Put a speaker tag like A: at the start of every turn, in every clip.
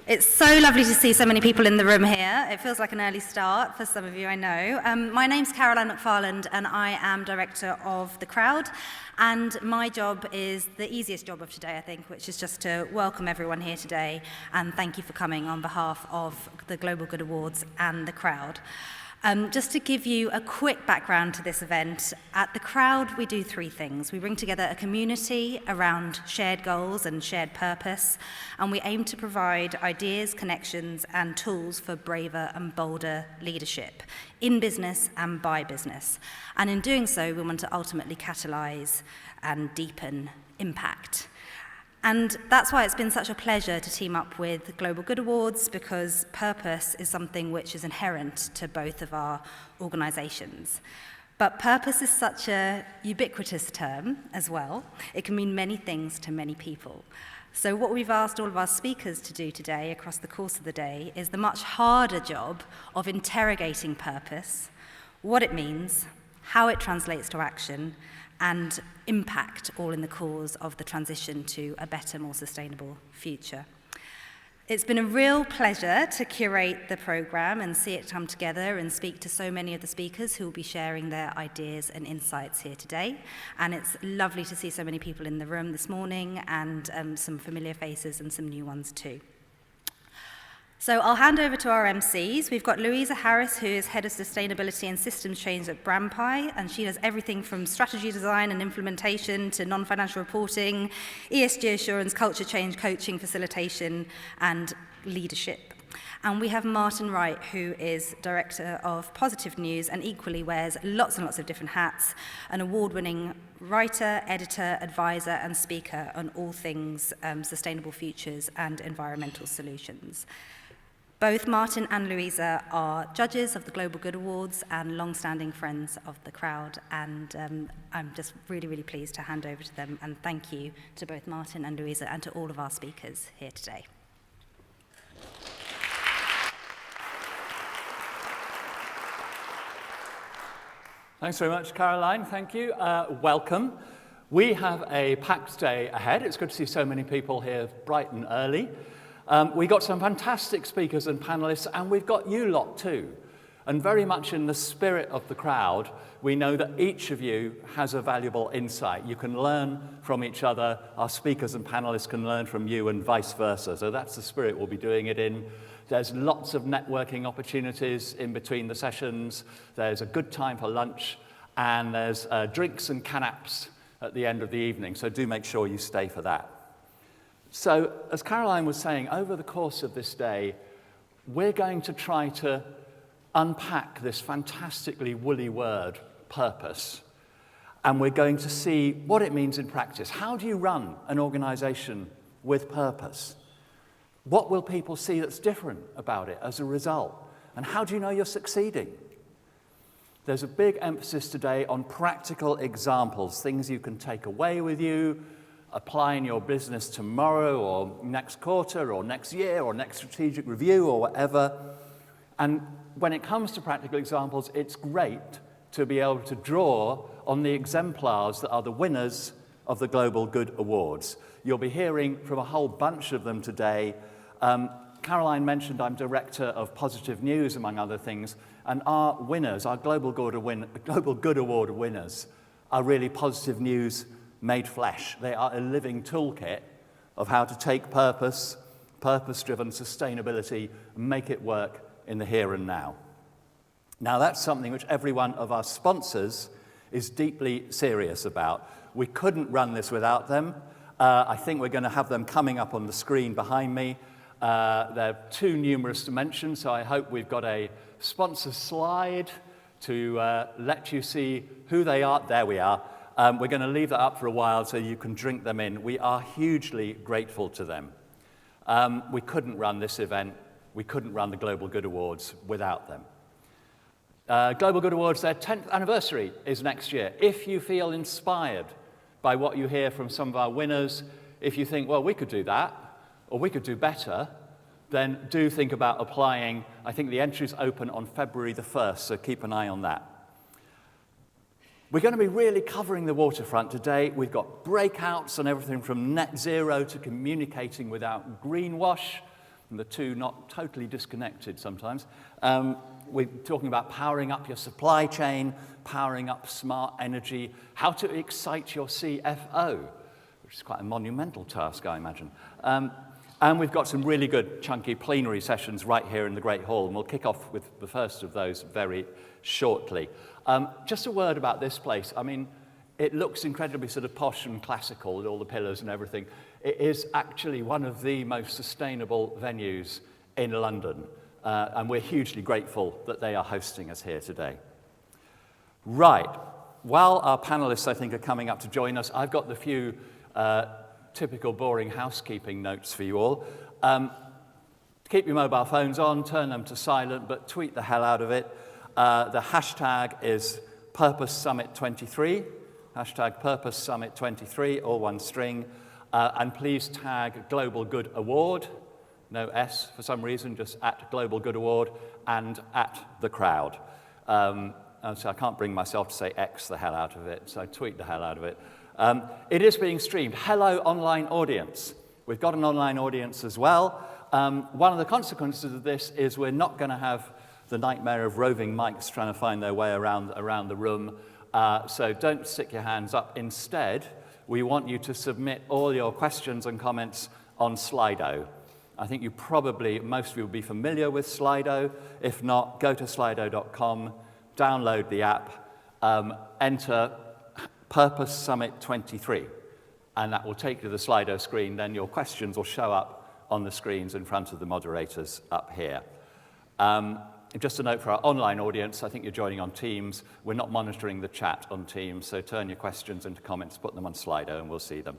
A: It's so lovely to see so many people in the room here. It feels like an early start for some of you, I know. My name's Caroline McFarland, and I am director of The Crowd. And my job is the easiest job of today, I think, which is just to welcome everyone here today and thank you for coming on behalf of the Global Good Awards and The Crowd. Just to give you a quick background to this event, at The Crowd we do three things. We bring together a community around shared goals and shared purpose, and we aim to provide ideas, connections and tools for braver and bolder leadership in business and by business. And in doing so, we want to ultimately catalyse and deepen impact. And that's why it's been such a pleasure to team up with Global Good Awards, because purpose is something which is inherent to both of our organisations. But purpose is such a ubiquitous term as well. It can mean many things to many people. So what we've asked all of our speakers to do today across the course of the day is the much harder job of interrogating purpose, what it means, how it translates to action, and impact, all in the cause of the transition to a better, more sustainable future. It's been a real pleasure to curate the programme and see it come together and speak to so many of the speakers who will be sharing their ideas and insights here today. And it's lovely to see so many people in the room this morning, and some familiar faces and some new ones too. So I'll hand over to our MCs. We've got Louisa Harris, who is Head of Sustainability and Systems Change at Brandpie, and she does everything from strategy design and implementation to non-financial reporting, ESG assurance, culture change, coaching, facilitation, and leadership. And we have Martin Wright, who is Director of Positive News and equally wears lots and lots of different hats, an award-winning writer, editor, advisor, and speaker on all things sustainable futures and environmental solutions. Both Martin and Louisa are judges of the Global Good Awards and long-standing friends of The Crowd, and I'm just really, really pleased to hand over to them, and thank you to both Martin and Louisa and to all of our speakers here today.
B: Thanks very much, Caroline. Thank you. Welcome. We have a packed day ahead. It's good to see so many people here bright and early. We got some fantastic speakers and panelists, and we've got you lot too. And very much in the spirit of The Crowd, we know that each of you has a valuable insight. You can learn from each other. Our speakers and panelists can learn from you, and vice versa. So that's the spirit we'll be doing it in. There's lots of networking opportunities in between the sessions. There's a good time for lunch, and there's drinks and canaps at the end of the evening. So do make sure you stay for that. So, as Caroline was saying, over the course of this day, we're going to try to unpack this fantastically woolly word, purpose. And we're going to see what it means in practice. How do you run an organisation with purpose? What will people see that's different about it as a result? And how do you know you're succeeding? There's a big emphasis today on practical examples, things you can take away with you, apply in your business tomorrow or next quarter or next year or next strategic review or whatever. And when it comes to practical examples, it's great to be able to draw on the exemplars that are the winners of the Global Good Awards. You'll be hearing from a whole bunch of them today. Caroline mentioned I'm Director of Positive News, among other things, and our winners, our Global Good Award winners, are really Positive News made flesh. They are a living toolkit of how to take purpose, purpose-driven sustainability, and make it work in the here and now. Now, that's something which every one of our sponsors is deeply serious about. We couldn't run this without them. I think we're going to have them coming up on the screen behind me. They're too numerous to mention, so I hope we've got a sponsor slide to let you see who they are. There we are. We're going to leave that up for a while so you can drink them in. We are hugely grateful to them. We couldn't run this event, we couldn't run the Global Good Awards without them. Global Good Awards, their 10th anniversary is next year. If you feel inspired by what you hear from some of our winners, if you think, well, we could do that, or we could do better, then do think about applying. I think the entries open on February the 1st, so keep an eye on that. We're going to be really covering the waterfront today. We've got breakouts on everything from net zero to communicating without greenwash. and the two not totally disconnected sometimes. We're talking about powering up your supply chain, powering up smart energy, how to excite your CFO, which is quite a monumental task, I imagine. And we've got some really good chunky plenary sessions right here in the Great Hall, and we'll kick off with the first of those very shortly. Just a word about this place. I mean, it looks incredibly sort of posh and classical with all the pillars and everything. It is actually one of the most sustainable venues in London, and we're hugely grateful that they are hosting us here today. Right, while our panelists, I think, are coming up to join us, I've got the few typical boring housekeeping notes for you all. Keep your mobile phones on, turn them to silent, but tweet the hell out of it. The hashtag is Purpose Summit 23, hashtag Purpose Summit 23, all one string. And please tag Global Good Award, no S for some reason, just at Global Good Award and at the crowd. So I can't bring myself to say X the hell out of it, so tweet the hell out of it. It is being streamed. Hello, online audience. We've got an online audience as well. One of the consequences of this is we're not going to have the nightmare of roving mics trying to find their way around the room. So don't stick your hands up. Instead, we want you to submit all your questions and comments on Slido. I think you probably, most of you will be familiar with Slido. If not, go to slido.com, download the app, enter Purpose Summit 23, and that will take you to the Slido screen. Then your questions will show up on the screens in front of the moderators up here. Just a note for our online audience, I think you're joining on Teams. We're not monitoring the chat on Teams, so turn your questions into comments, put them on Slido, and we'll see them.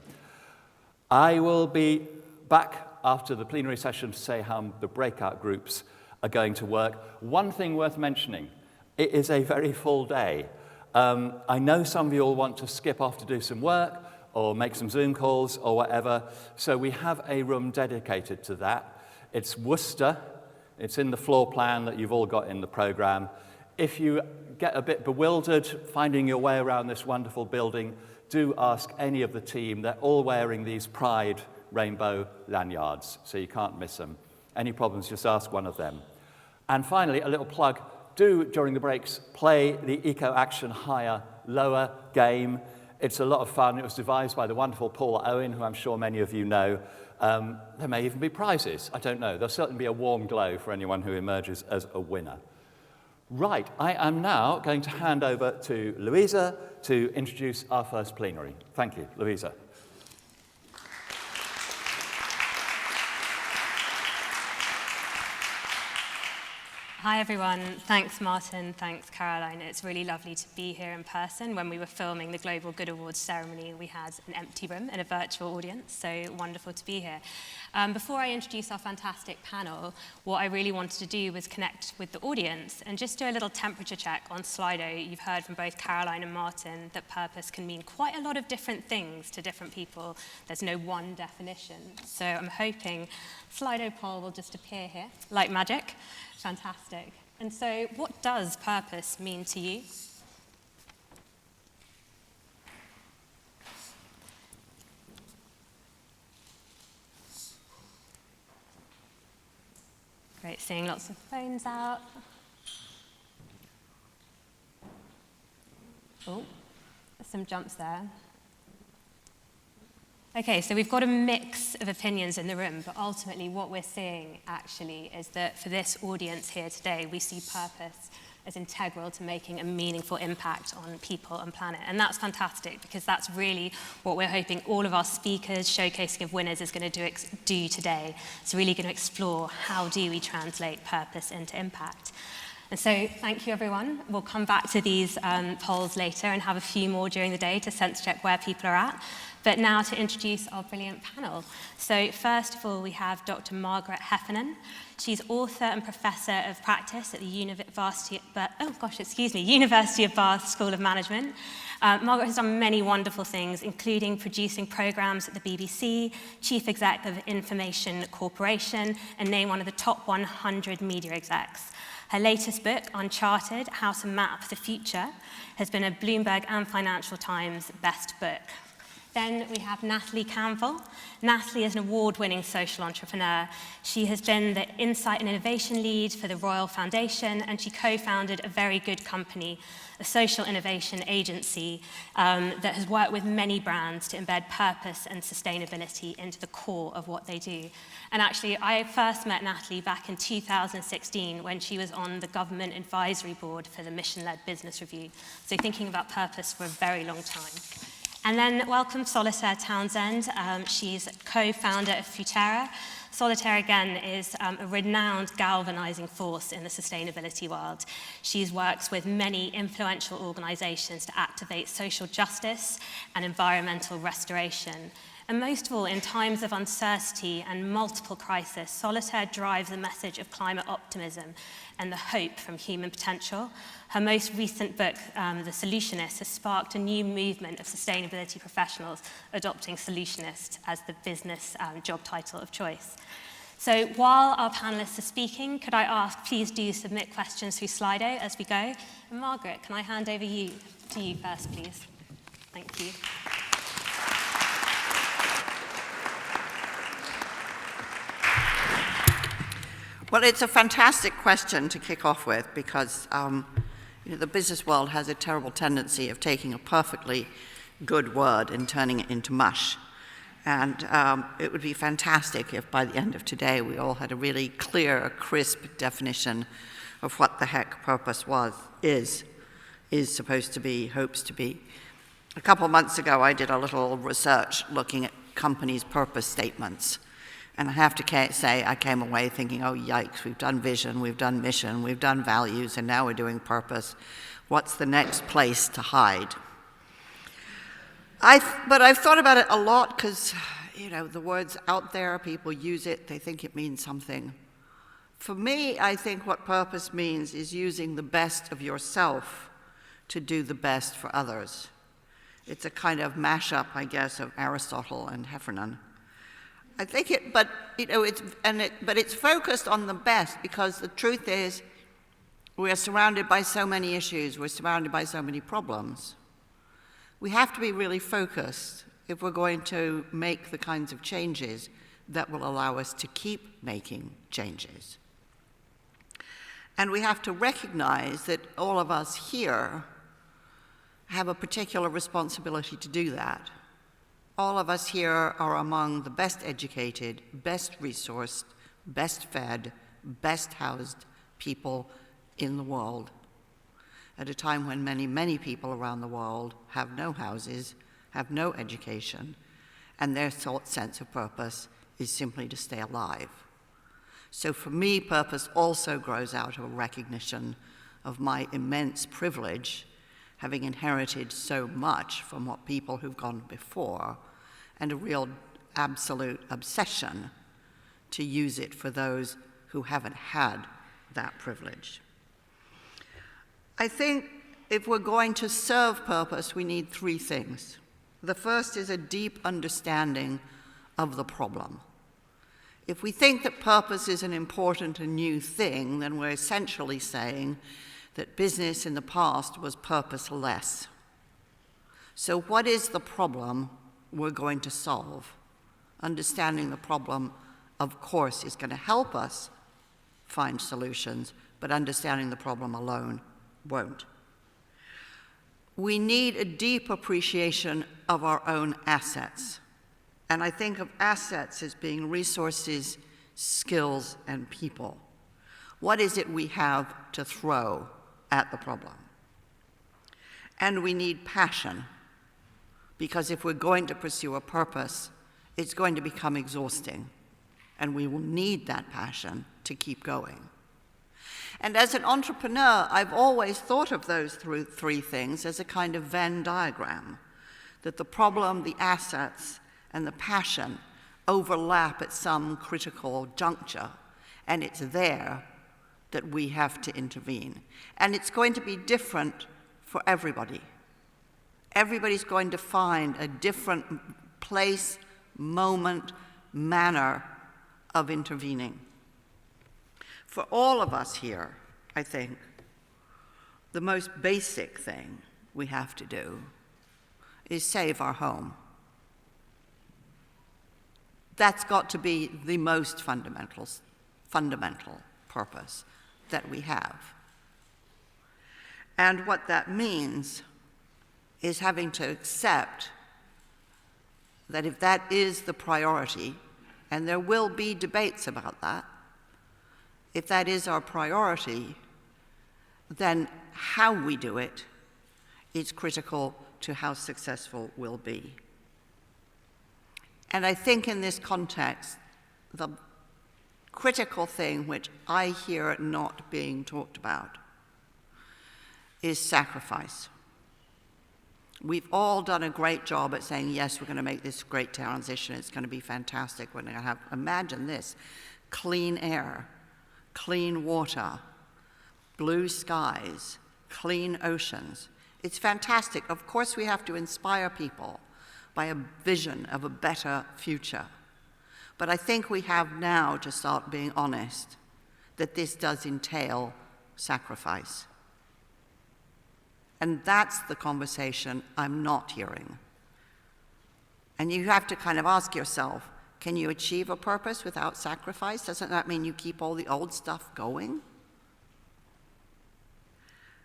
B: I will be back after the plenary session to say how the breakout groups are going to work. One thing worth mentioning, it is a very full day. I know some of you all want to skip off to do some work or make some Zoom calls or whatever, so we have a room dedicated to that. It's Worcester. It's in the floor plan that you've all got in the program. If you get a bit bewildered finding your way around this wonderful building, do ask any of the team. They're all wearing these Pride rainbow lanyards, so you can't miss them. Any problems, just ask one of them. And finally, a little plug. Do, during the breaks, play the Eco Action Higher Lower game. It's a lot of fun. It was devised by the wonderful Paul Owen, who I'm sure many of you know. There may even be prizes. I don't know. There'll certainly be a warm glow for anyone who emerges as a winner. Right, I am now going to hand over to Louisa to introduce our first plenary. Thank you, Louisa.
C: Hi everyone, thanks Martin, thanks Caroline. It's really lovely to be here in person. When we were filming the Global Good Awards ceremony, we had an empty room and a virtual audience, so wonderful to be here. Before I introduce our fantastic panel, what I really wanted to do was connect with the audience and just do a little temperature check on Slido. You've heard from both Caroline and Martin that purpose can mean quite a lot of different things to different people. There's no one definition. So I'm hoping Slido poll will just appear here like magic. Fantastic. And so what does purpose mean to you? Great, seeing lots of phones out. Oh, some jumps there. Okay, so we've got a mix of opinions in the room, but ultimately what we're seeing actually is that for this audience here today, we see purpose as integral to making a meaningful impact on people and planet. And that's fantastic because that's really what we're hoping all of our speakers, showcasing of winners, is going to do today. It's really going to explore how do we translate purpose into impact. And so thank you, everyone. We'll come back to these polls later and have a few more during the day to sense check where people are at. But now to introduce our brilliant panel. So first of all, we have Dr. Margaret Heffernan. She's author and professor of practice at the University of Bath School of Management. Margaret has done many wonderful things, including producing programs at the BBC, chief exec of Information Corporation, and named one of the top 100 media execs. Her latest book, Uncharted: How to Map the Future, has been a Bloomberg and Financial Times best book. Then we have Natalie Campbell. Natalie is an award-winning social entrepreneur. She has been the Insight and Innovation Lead for the Royal Foundation, and she co-founded a very good company, a social innovation agency that has worked with many brands to embed purpose and sustainability into the core of what they do. And actually, I first met Natalie back in 2016 when she was on the Government Advisory Board for the Mission-Led Business Review, so thinking about purpose for a very long time. And then welcome Solitaire Townsend. She's co-founder of Futerra. Solitaire, again, is a renowned galvanizing force in the sustainability world. She works with many influential organizations to activate social justice and environmental restoration. And most of all, in times of uncertainty and multiple crises, Solitaire drives the message of climate optimism and the hope from human potential. Her most recent book, The Solutionist, has sparked a new movement of sustainability professionals adopting Solutionist as the business job title of choice. So while our panelists are speaking, could I ask, please do submit questions through Slido as we go. And Margaret, can I hand over to you first, please? Thank you.
D: Well, it's a fantastic question to kick off with because the business world has a terrible tendency of taking a perfectly good word and turning it into mush. And it would be fantastic if by the end of today we all had a really clear, crisp definition of what the heck purpose is supposed to be, hopes to be. A couple of months ago, I did a little research looking at companies' purpose statements. And I have to say, I came away thinking, oh, yikes, we've done vision, we've done mission, we've done values, and now we're doing purpose. What's the next place to hide? But I've thought about it a lot because, the word's out there, people use it, they think it means something. For me, I think what purpose means is using the best of yourself to do the best for others. It's a kind of mashup, I guess, of Aristotle and Heffernan. I think but it's focused on the best because the truth is we are surrounded by so many issues, we're surrounded by so many problems. We have to be really focused if we're going to make the kinds of changes that will allow us to keep making changes. And we have to recognize that all of us here have a particular responsibility to do that. All of us here are among the best educated, best resourced, best fed, best housed people in the world at a time when many, many people around the world have no houses, have no education, and their sense of purpose is simply to stay alive. So for me, purpose also grows out of a recognition of my immense privilege, having inherited so much from what people who've gone before, and a real absolute obsession to use it for those who haven't had that privilege. I think if we're going to serve purpose, we need three things. The first is a deep understanding of the problem. If we think that purpose is an important and new thing, then we're essentially saying that business in the past was purposeless. So what is the problem we're going to solve? Understanding the problem, of course, is going to help us find solutions, but understanding the problem alone won't. We need a deep appreciation of our own assets. And I think of assets as being resources, skills, and people. What is it we have to throw at the problem? And we need passion. Because if we're going to pursue a purpose, it's going to become exhausting, and we will need that passion to keep going. And as an entrepreneur, I've always thought of those three things as a kind of Venn diagram, that the problem, the assets, and the passion overlap at some critical juncture, and it's there that we have to intervene. And it's going to be different for everybody. Everybody's going to find a different place, moment, manner of intervening. For all of us here, I think, the most basic thing we have to do is save our home. That's got to be the most fundamental purpose that we have. And what that means is having to accept that if that is the priority, and there will be debates about that, if that is our priority, then how we do it is critical to how successful we'll be. And I think in this context, the critical thing which I hear not being talked about is sacrifice. We've all done a great job at saying, yes, we're going to make this great transition, it's going to be fantastic, we're going to have, imagine this, clean air, clean water, blue skies, clean oceans. It's fantastic. Of course, we have to inspire people by a vision of a better future. But I think we have now to start being honest that this does entail sacrifice. And that's the conversation I'm not hearing. And you have to kind of ask yourself, can you achieve a purpose without sacrifice? Doesn't that mean you keep all the old stuff going?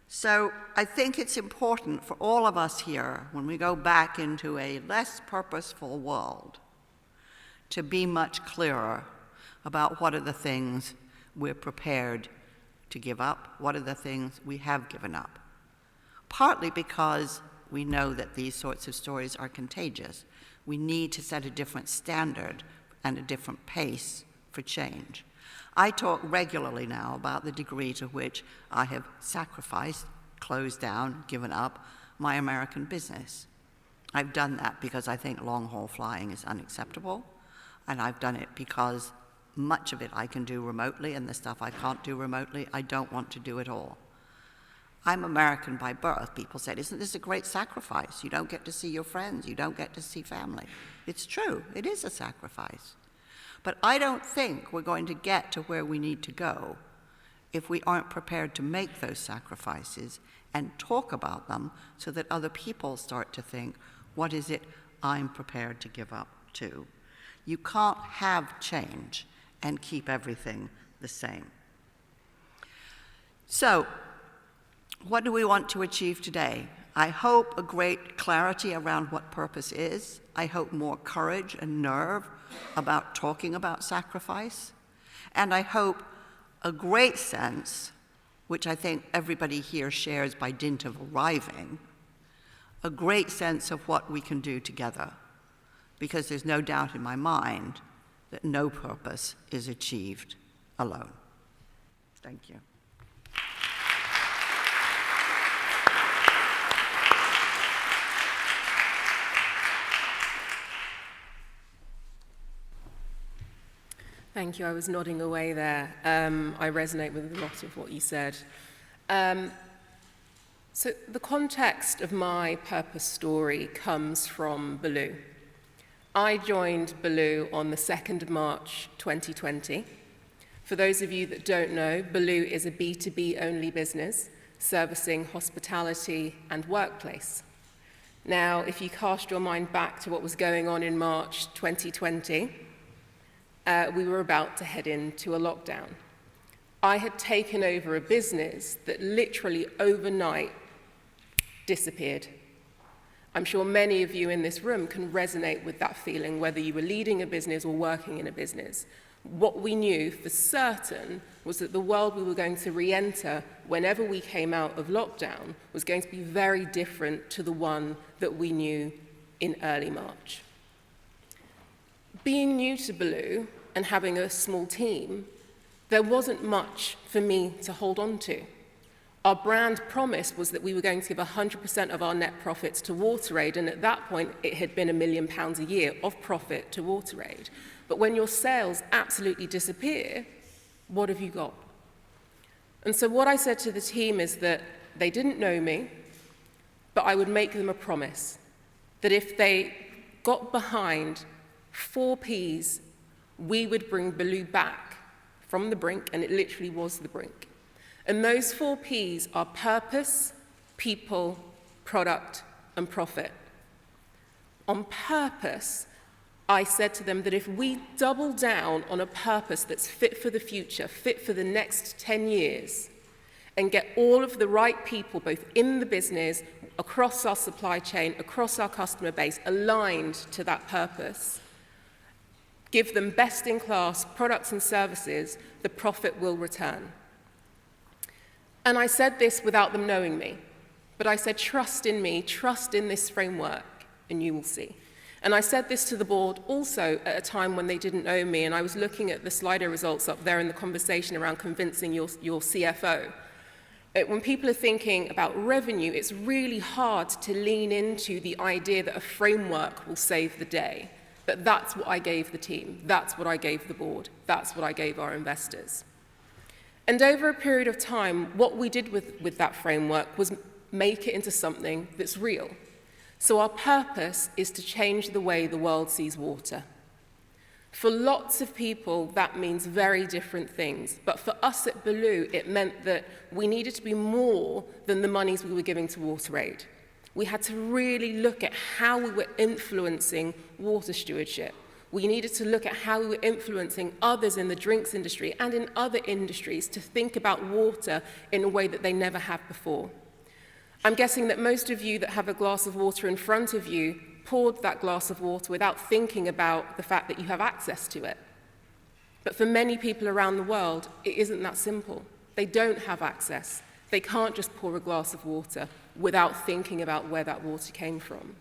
D: So I think it's important for all of us here, when we go back into a less purposeful world, to be much clearer about what are the things we're prepared to give up, what are the things we have given up. Partly because we know that these sorts of stories are contagious. We need to set a different standard and a different pace for change. I talk regularly now about the degree to which I have sacrificed, closed down, given up my American business. I've done that because I think long-haul flying is unacceptable, and I've done it because much of it I can do remotely, and the stuff I can't do remotely, I don't want to do at all. I'm American by birth. People said, isn't this a great sacrifice? You don't get to see your friends, you don't get to see family. It's true, it is a sacrifice. But I don't think we're going to get to where we need to go if we aren't prepared to make those sacrifices and talk about them so that other people start to think, what is it I'm prepared to give up to? You can't have change and keep everything the same. So, what do we want to achieve today? I hope a great clarity around what purpose is. I hope more courage and nerve about talking about sacrifice. And I hope a great sense, which I think everybody here shares by dint of arriving, a great sense of what we can do together. Because there's no doubt in my mind that no purpose is achieved alone. Thank you.
E: Thank you. I was nodding away there. I resonate with a lot of what you said. So the context of my purpose story comes from Belu. I joined Belu on the 2nd of March 2020. For those of you that don't know, Belu is a B2B only business servicing hospitality and workplace. Now, if you cast your mind back to what was going on in March 2020, we were about to head into a lockdown. I had taken over a business that literally overnight disappeared. I'm sure many of you in this room can resonate with that feeling, whether you were leading a business or working in a business. What we knew for certain was that the world we were going to re-enter whenever we came out of lockdown was going to be very different to the one that we knew in early March. Being new to Belu and having a small team, there wasn't much for me to hold on to. Our brand promise was that we were going to give 100% of our net profits to WaterAid, and at that point, it had been £1 million a year of profit to WaterAid. But when your sales absolutely disappear, what have you got? And so what I said to the team is that they didn't know me, but I would make them a promise that if they got behind 4 Ps, we would bring Belu back from the brink, and it literally was the brink. And those 4 Ps are purpose, people, product, and profit. On purpose, I said to them that if we double down on a purpose that's fit for the future, fit for the next 10 years, and get all of the right people, both in the business, across our supply chain, across our customer base, aligned to that purpose, give them best-in-class products and services, the profit will return. And I said this without them knowing me, but I said, trust in me, trust in this framework, and you will see. And I said this to the board also at a time when they didn't know me, and I was looking at the Slido results up there in the conversation around convincing your CFO. When people are thinking about revenue, it's really hard to lean into the idea that a framework will save the day. But that's what I gave the team, that's what I gave the board, that's what I gave our investors. And over a period of time, what we did with that framework was make it into something that's real. So our purpose is to change the way the world sees water. For lots of people, that means very different things. But for us at Belu, it meant that we needed to be more than the monies we were giving to WaterAid. We had to really look at how we were influencing water stewardship. We needed to look at how we were influencing others in the drinks industry and in other industries to think about water in a way that they never have before. I'm guessing that most of you that have a glass of water in front of you poured that glass of water without thinking about the fact that you have access to it. But for many people around the world, it isn't that simple. They don't have access. They can't just pour a glass of water without thinking about where that water came from.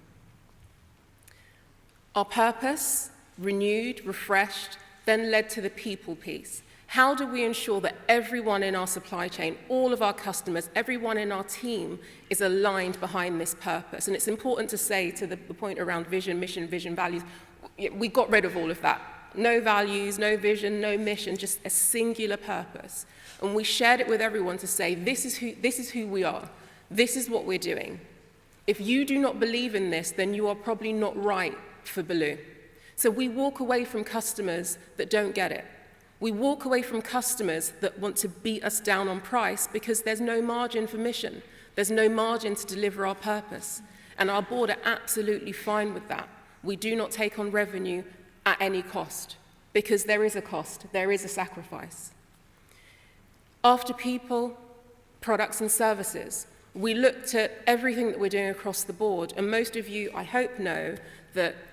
E: Our purpose, renewed, refreshed, then led to the people piece. How do we ensure that everyone in our supply chain, all of our customers, everyone in our team is aligned behind this purpose? And it's important to say to the point around vision, mission, values, we got rid of all of that. No values, no vision, no mission, just a singular purpose. And we shared it with everyone to say, this is who we are. This is what we're doing. If you do not believe in this, then you are probably not right for Belu. So we walk away from customers that don't get it. We walk away from customers that want to beat us down on price because there's no margin for mission. There's no margin to deliver our purpose. And our board are absolutely fine with that. We do not take on revenue at any cost because there is a cost, there is a sacrifice. After people, products and services, we looked at everything that we're doing across the board. And most of you, I hope, know that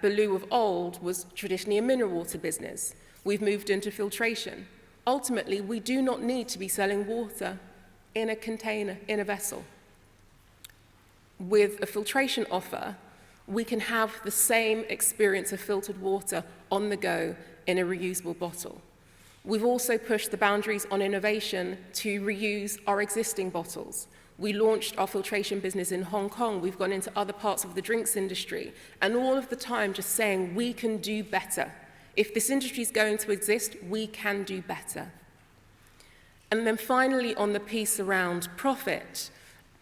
E: Belu of old was traditionally a mineral water business. We've moved into filtration. Ultimately, we do not need to be selling water in a container, in a vessel. With a filtration offer, we can have the same experience of filtered water on the go in a reusable bottle. We've also pushed the boundaries on innovation to reuse our existing bottles. We launched our filtration business in Hong Kong. We've gone into other parts of the drinks industry. And all of the time just saying, we can do better. If this industry is going to exist, we can do better. And then finally, on the piece around profit,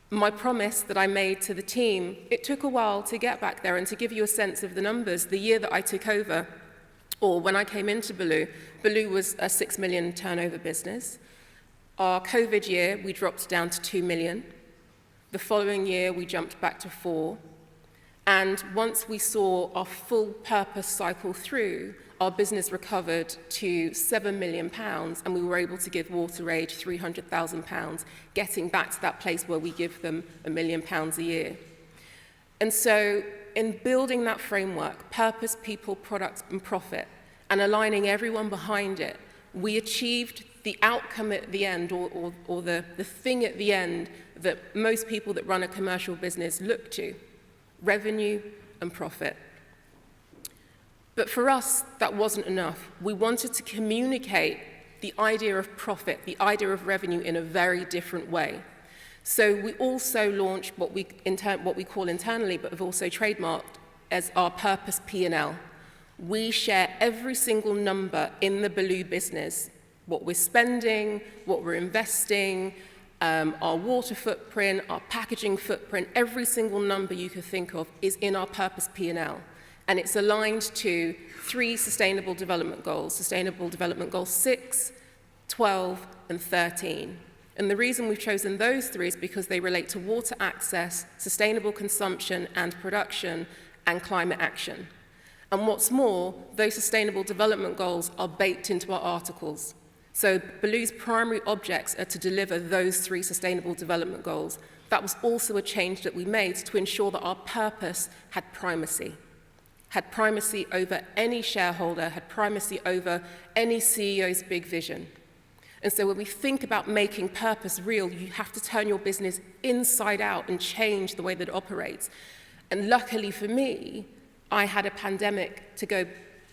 E: my promise that I made to the team, it took a while to get back there. And to give you a sense of the numbers, the year that I took over, or when I came into Belu, Belu was a 6 million turnover business. Our COVID year, we dropped down to 2 million. The following year, we jumped back to 4. And once we saw our full purpose cycle through, our business recovered to £7 million, and we were able to give WaterAid £300,000, getting back to that place where we give them £1 million a year. And so, in building that framework, purpose, people, product, and profit, and aligning everyone behind it, we achieved the outcome at the end, or the thing at the end that most people that run a commercial business look to: revenue and profit. But for us, that wasn't enough. We wanted to communicate the idea of profit, the idea of revenue in a very different way. So we also launched what we call internally, but have also trademarked as our purpose P&L. We share every single number in the Belu business, what we're spending, what we're investing, our water footprint, our packaging footprint, every single number you could think of is in our purpose P&L. And it's aligned to 3 Sustainable Development Goals: Sustainable Development Goal 6, 12, and 13. And the reason we've chosen those 3 is because they relate to water access, sustainable consumption and production, and climate action. And what's more, those sustainable development goals are baked into our articles. So Belu's primary objects are to deliver those 3 sustainable development goals. That was also a change that we made to ensure that our purpose had primacy over any shareholder, had primacy over any CEO's big vision. And so when we think about making purpose real, you have to turn your business inside out and change the way that it operates. And luckily for me, I had a pandemic to go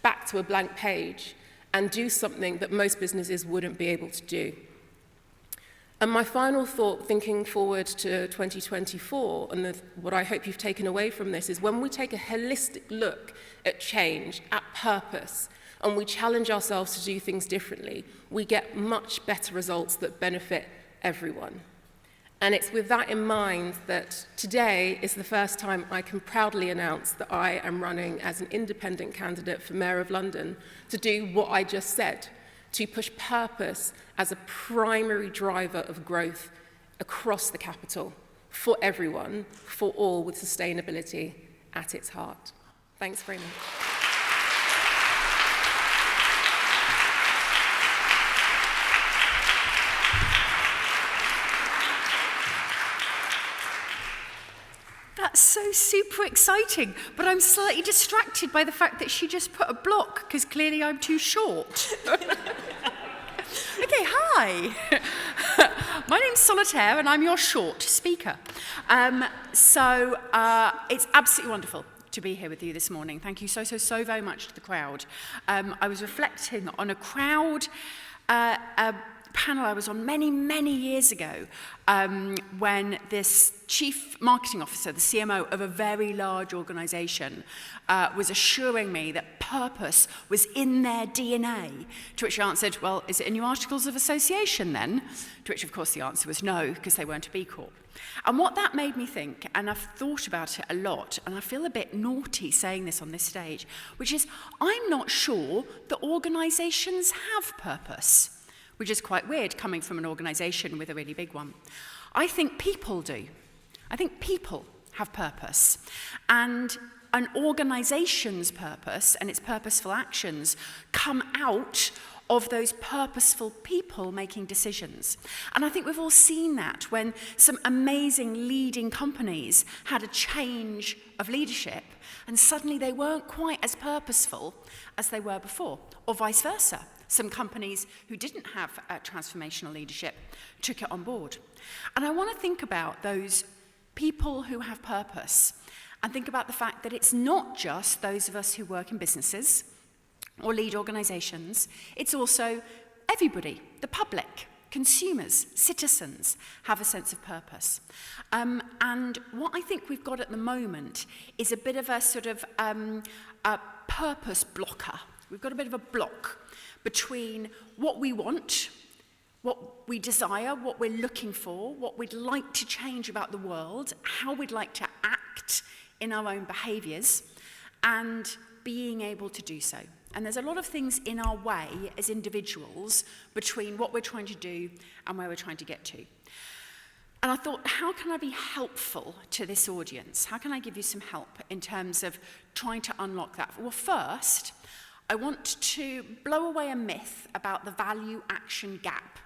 E: back to a blank page and do something that most businesses wouldn't be able to do. And my final thought, thinking forward to 2024, and what I hope you've taken away from this, is when we take a holistic look at change, at purpose, and we challenge ourselves to do things differently, we get much better results that benefit everyone. And it's with that in mind that today is the first time I can proudly announce that I am running as an independent candidate for Mayor of London to do what I just said, to push purpose as a primary driver of growth across the capital, for everyone, for all, with sustainability at its heart. Thanks very much.
F: That's so super exciting, but I'm slightly distracted by the fact that she just put a block, because clearly I'm too short. Okay, hi. My name's Solitaire, and I'm your short speaker. It's absolutely wonderful to be here with you this morning. Thank you so very much to the crowd. I was reflecting on a crowd panel I was on many years ago when this chief marketing officer, the CMO of a very large organization, was assuring me that purpose was in their DNA, to which I answered, well, is it in your articles of association then? To which, of course, the answer was no, because they weren't a B Corp. And what that made me think, and I've thought about it a lot, and I feel a bit naughty saying this on this stage, which is I'm not sure that organizations have purpose, which is quite weird coming from an organization with a really big one. I think people do. I think people have purpose. And an organization's purpose and its purposeful actions come out of those purposeful people making decisions. And I think we've all seen that when some amazing leading companies had a change of leadership and suddenly they weren't quite as purposeful as they were before, or vice versa. Some companies who didn't have transformational leadership took it on board. And I want to think about those people who have purpose and think about the fact that it's not just those of us who work in businesses or lead organizations, it's also everybody, the public, consumers, citizens have a sense of purpose. And what I think we've got at the moment is a bit of a sort of a purpose blocker. We've got a bit of a block between what we want, what we desire, what we're looking for, what we'd like to change about the world, how we'd like to act in our own behaviours, and being able to do so. And there's a lot of things in our way as individuals between what we're trying to do and where we're trying to get to. And I thought, how can I be helpful to this audience? How can I give you some help in terms of trying to unlock that? Well, first, I want to blow away a myth about the value-action gap,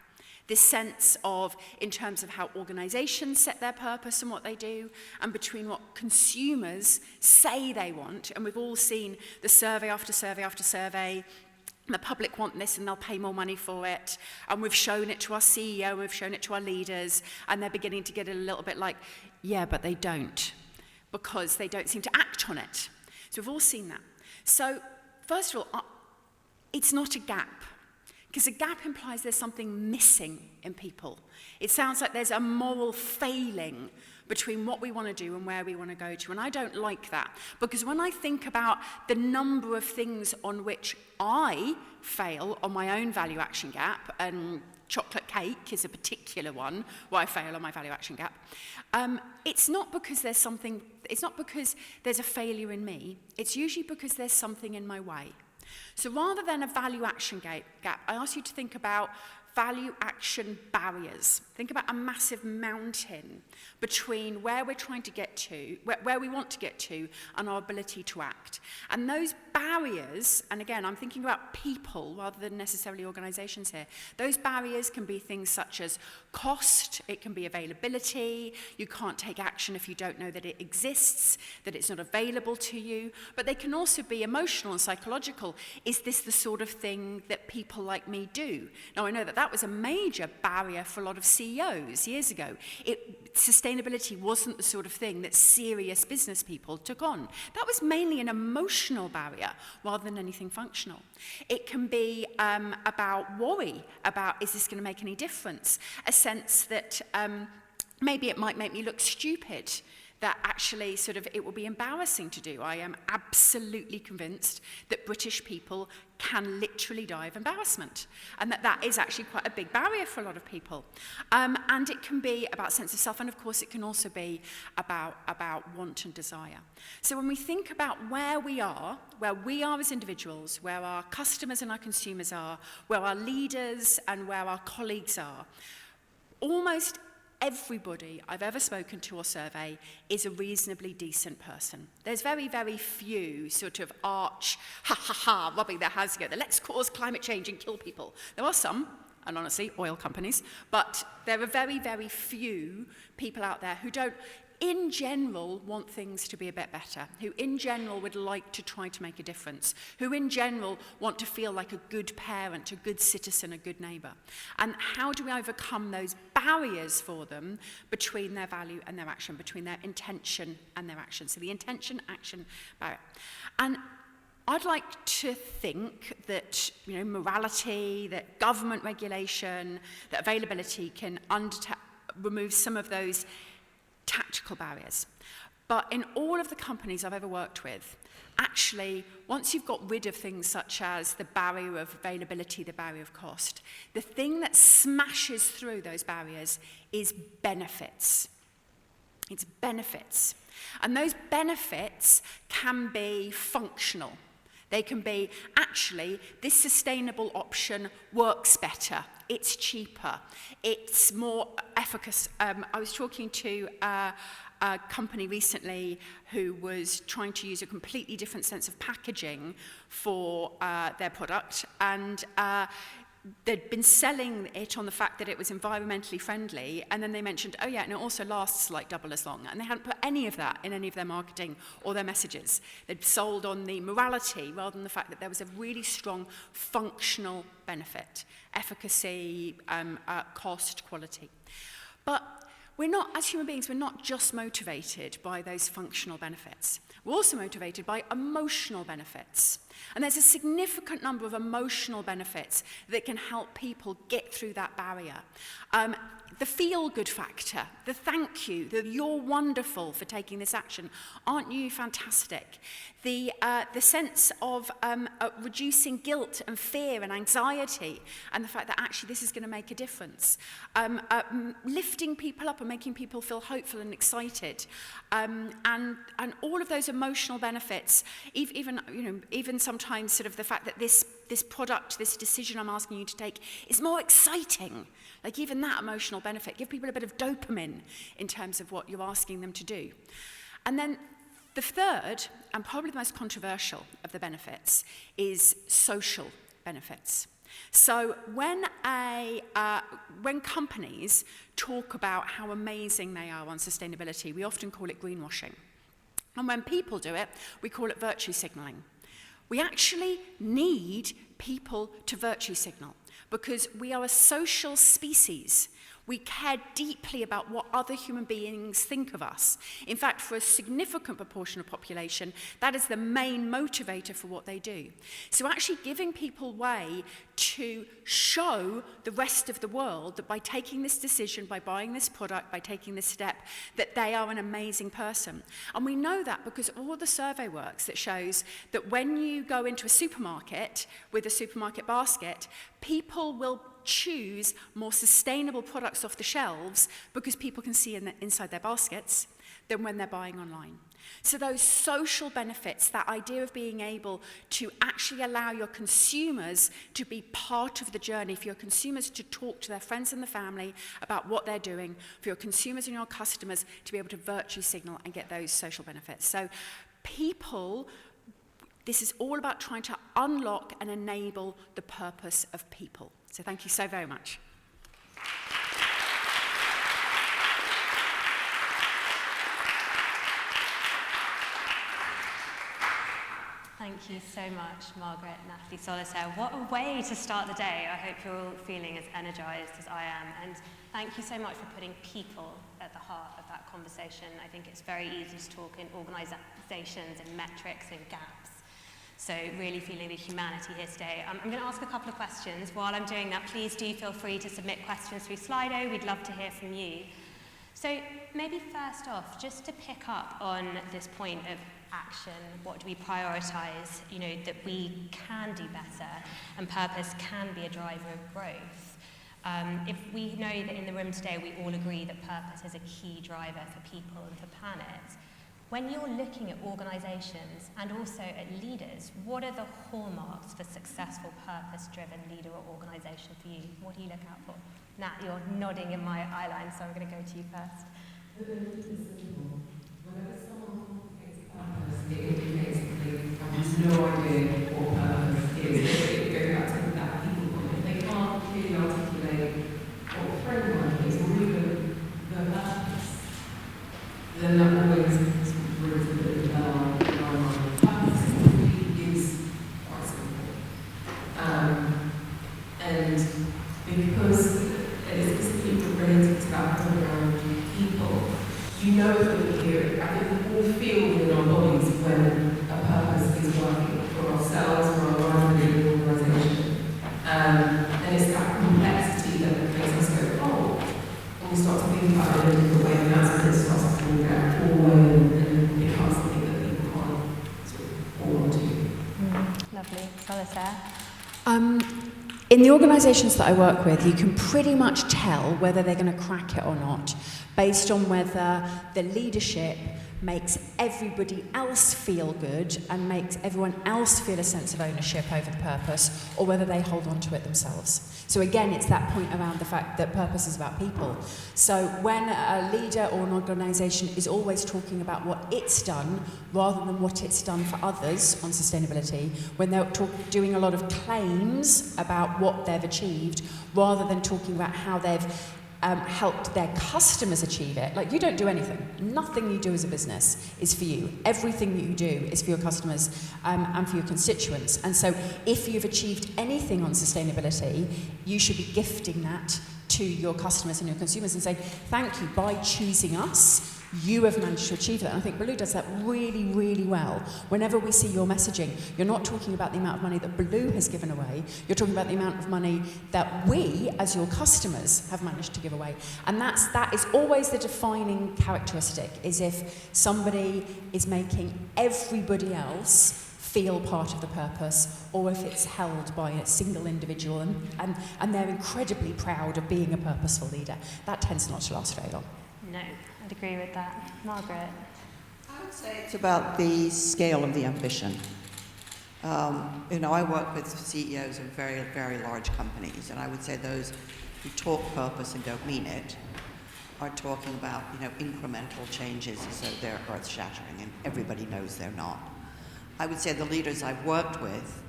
F: this sense of, in terms of how organizations set their purpose and what they do, and between what consumers say they want, and we've all seen the survey after survey after survey, the public want this and they'll pay more money for it, and we've shown it to our CEO, and we've shown it to our leaders, and they're beginning to get a little bit like, yeah, but they don't, because they don't seem to act on it. So we've all seen that. So first of all, it's not a gap, because a gap implies there's something missing in people. It sounds like there's a moral failing between what we want to do and where we want to go to, and I don't like that, because when I think about the number of things on which I fail on my own value action gap, and chocolate cake is a particular one where I fail on my value action gap, it's not because there's a failure in me, it's usually because there's something in my way. So rather than a value action gap, I ask you to think about value action barriers. Think about a massive mountain between where we're trying to get to, where we want to get to, and our ability to act. And those barriers, and again, I'm thinking about people rather than necessarily organizations here, those barriers can be things such as cost, it can be availability, you can't take action if you don't know that it exists, that it's not available to you, but they can also be emotional and psychological. Is this the sort of thing that people like me do? Now, I know that was a major barrier for a lot of CEOs years ago. Sustainability wasn't the sort of thing that serious business people took on. That was mainly an emotional barrier rather than anything functional. It can be about worry, about is this going to make any difference? A sense that maybe it might make me look stupid, that actually sort of it will be embarrassing to do. I am absolutely convinced that British people can literally die of embarrassment, and that is actually quite a big barrier for a lot of people. And it can be about sense of self, and of course it can also be about want and desire. So when we think about where we are as individuals, where our customers and our consumers are, where our leaders and where our colleagues are, almost everybody I've ever spoken to or survey is a reasonably decent person. There's very, very few sort of rubbing their hands together, let's cause climate change and kill people. There are some, and honestly, oil companies, but there are very, very few people out there who don't, in general, want things to be a bit better, who in general would like to try to make a difference, who in general want to feel like a good parent, a good citizen, a good neighbour. And how do we overcome those barriers for them between their value and their action, between their intention and their action? So the intention-action barrier. And I'd like to think that, morality, that government regulation, that availability can remove some of those tactical barriers. But in all of the companies I've ever worked with, actually, once you've got rid of things such as the barrier of availability, the barrier of cost, the thing that smashes through those barriers is benefits. It's benefits. And those benefits can be functional. They can be, actually, this sustainable option works better, it's cheaper, it's more efficacious. I was talking to a company recently who was trying to use a completely different sense of packaging for their product, and they'd been selling it on the fact that it was environmentally friendly, and then they mentioned, oh yeah, and it also lasts like double as long. And they hadn't put any of that in any of their marketing or their messages. They'd sold on the morality rather than the fact that there was a really strong functional benefit, efficacy, cost, quality. But we're not, as human beings, we're not just motivated by those functional benefits. We're also motivated by emotional benefits. And there's a significant number of emotional benefits that can help people get through that barrier. The feel-good factor, the thank you, the you're wonderful for taking this action, aren't you fantastic? The sense of reducing guilt and fear and anxiety, and the fact that actually this is going to make a difference. Lifting people up and making people feel hopeful and excited. And all of those emotional benefits, even sometimes sort of the fact that this product, this decision I'm asking you to take is more exciting. Like even that emotional benefit, give people a bit of dopamine in terms of what you're asking them to do. And then the third, and probably the most controversial of the benefits, is social benefits. So when companies talk about how amazing they are on sustainability, we often call it greenwashing. And when people do it, we call it virtue signaling. We actually need people to virtue signal because we are a social species. We care deeply about what other human beings think of us. In fact, for a significant proportion of population, that is the main motivator for what they do. So actually giving people way to show the rest of the world that by taking this decision, by buying this product, by taking this step, that they are an amazing person. And we know that because all the survey works that shows that when you go into a supermarket with a supermarket basket, people will choose more sustainable products off the shelves because people can see inside their baskets. than when they're buying online. So those social benefits, that idea of being able to actually allow your consumers to be part of the journey, for your consumers to talk to their friends and the family about what they're doing, for your consumers and your customers to be able to virtue signal and get those social benefits. So people, this is all about trying to unlock and enable the purpose of people. So thank you so very much.
C: Thank you so much, Margaret, Natalie, Solitaire. What a way to start the day. I hope you're all feeling as energised as I am. And thank you so much for putting people at the heart of that conversation. I think it's very easy to talk in organisations and metrics and gaps. So really feeling the humanity here today. I'm going to ask a couple of questions. While I'm doing that, please do feel free to submit questions through Slido. We'd love to hear from you. So maybe first off, just to pick up on this point of action, what do we prioritise, that we can do better, and purpose can be a driver of growth. If we know that in the room today we all agree that purpose is a key driver for people and for planet, when you're looking at organisations and also at leaders, what are the hallmarks for successful purpose-driven leader or organisation for you? What do you look out for? Nat, you're nodding in my eye line, so I'm going to go to you first.
G: Whenever someone complicates purpose, it indicates that they have no idea what purpose is. It goes back to that people point. If they can't clearly articulate what the framework is, or even the purpose, then that always brings a bit of purpose is quite simple. And because it is specifically related to that around people, you know that we hear it. I think we all feel in our bodies when a purpose is working for ourselves, for our life, for the organisation. And it's that complexity that makes us go, oh, when we start to think about it in a different way, and that's when it starts to fall down, and it becomes something that people can't sort of hold on to.
C: Lovely. Solitaire?
H: In the organisations that I work with, you can pretty much tell whether they're going to crack it or not based on whether the leadership makes everybody else feel good and makes everyone else feel a sense of ownership over the purpose, or whether they hold on to it themselves. So again, it's that point around the fact that purpose is about people. So when a leader or an organisation is always talking about what it's done rather than what it's done for others on sustainability, when they're doing a lot of claims about what they've achieved rather than talking about how they've helped their customers achieve it. Like, you don't do anything. Nothing you do as a business is for you. Everything that you do is for your customers and for your constituents. And so if you've achieved anything on sustainability, you should be gifting that to your customers and your consumers and say, thank you, by choosing us, you have managed to achieve that. And I think Belu does that really, really well. Whenever we see your messaging, you're not talking about the amount of money that Belu has given away, you're talking about the amount of money that we, as your customers, have managed to give away. And that is always the defining characteristic, is if somebody is making everybody else feel part of the purpose, or if it's held by a single individual and they're incredibly proud of being a purposeful leader. That tends not to last very long.
C: No, I'd agree with that. Margaret?
D: I would say it's about the scale of the ambition. I work with CEOs of very, very large companies, and I would say those who talk purpose and don't mean it are talking about, incremental changes as though they're earth-shattering, and everybody knows they're not. I would say the leaders I've worked with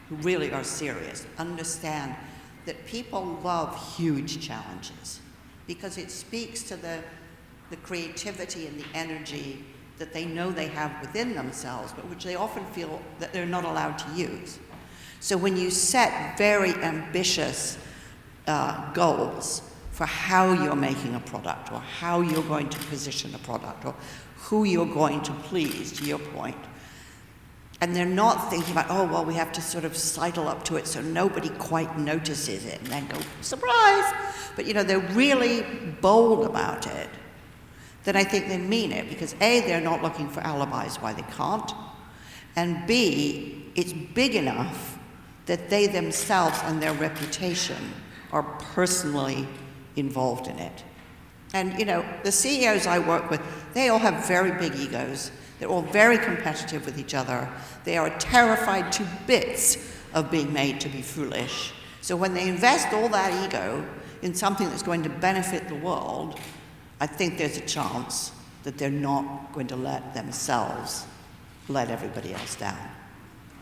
D: who really are serious understand that people love huge challenges because it speaks to the creativity and the energy that they know they have within themselves, but which they often feel that they're not allowed to use. So when you set very ambitious goals for how you're making a product, or how you're going to position a product, or who you're going to please, to your point, and they're not thinking about, we have to sort of sidle up to it so nobody quite notices it, and then go, surprise! But they're really bold about it, then I think they mean it, because A, they're not looking for alibis why they can't, and B, it's big enough that they themselves and their reputation are personally involved in it. And, you know, the CEOs I work with, they all have very big egos. They're all very competitive with each other. They are terrified to bits of being made to be foolish. So when they invest all that ego in something that's going to benefit the world, I think there's a chance that they're not going to let themselves let everybody else down.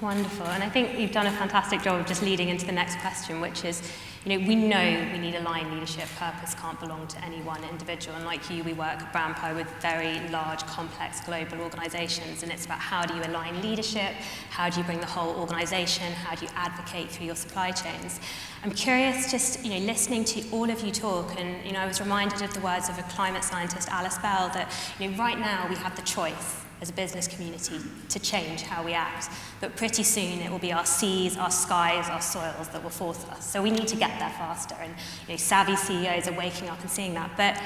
C: Wonderful. And I think you've done a fantastic job of just leading into the next question, which is, you know, we know we need aligned leadership. Purpose can't belong to any one individual. And like you, we work at Brandpie with very large, complex global organizations. And it's about how do you align leadership? How do you bring the whole organization? How do you advocate through your supply chains? I'm curious, just, you know, listening to all of you talk, and, you know, I was reminded of the words of a climate scientist, Alice Bell, that, you know, right now we have the choice as a business community to change how we act. But pretty soon it will be our seas, our skies, our soils that will force us. So we need to get there faster, and, you know, savvy CEOs are waking up and seeing that. But